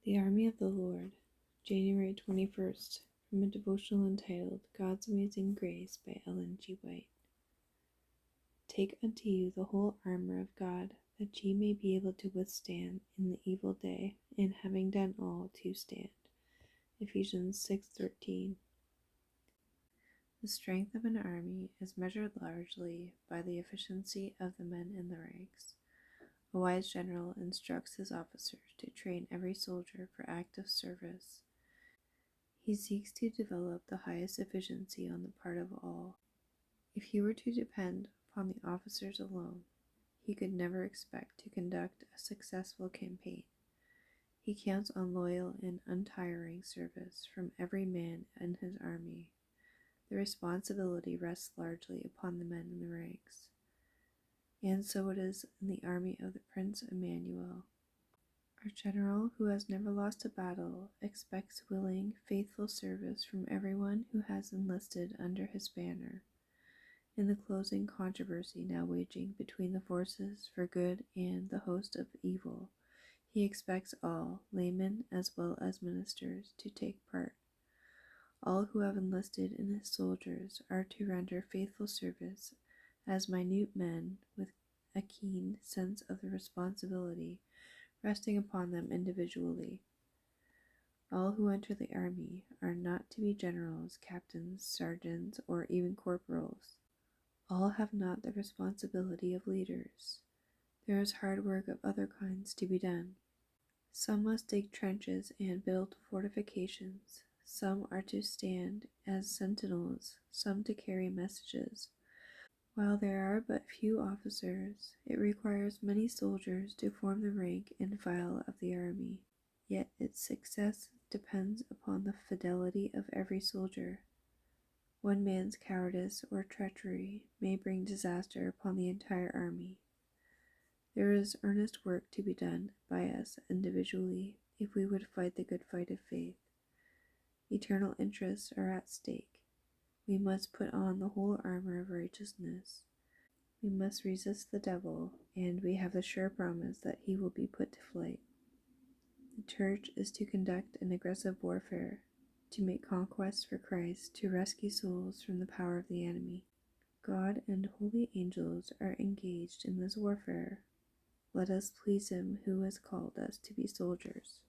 The Army of the Lord, January 21st, from a devotional entitled God's Amazing Grace by Ellen G. White. Take unto you the whole armour of God, that ye may be able to withstand in the evil day, and having done all, to stand. Ephesians 6:13. The strength of an army is measured largely by the efficiency of the men in the ranks. A wise general instructs his officers to train every soldier for active service. He seeks to develop the highest efficiency on the part of all. If he were to depend upon the officers alone, he could never expect to conduct a successful campaign. He counts on loyal and untiring service from every man in his army. The responsibility rests largely upon the men in the ranks. And so it is in the army of the Prince Immanuel. Our general, who has never lost a battle, expects willing, faithful service from everyone who has enlisted under his banner. In the closing controversy now waging between the forces for good and the host of evil, he expects all, laymen as well as ministers, to take part. All who have enlisted in his soldiers are to render faithful service as minutemen with a keen sense of the responsibility resting upon them individually. All who enter the army are not to be generals, captains, sergeants, or even corporals. All have not the responsibility of leaders. There is hard work of other kinds to be done. Some must dig trenches and build fortifications. Some are to stand as sentinels, some to carry messages. While there are but few officers, it requires many soldiers to form the rank and file of the army. Yet its success depends upon the fidelity of every soldier. One man's cowardice or treachery may bring disaster upon the entire army. There is earnest work to be done by us individually if we would fight the good fight of faith. Eternal interests are at stake. We must put on the whole armor of righteousness. We must resist the devil, and we have the sure promise that he will be put to flight. The church is to conduct an aggressive warfare, to make conquests for Christ, to rescue souls from the power of the enemy. God and holy angels are engaged in this warfare. Let us please him who has called us to be soldiers.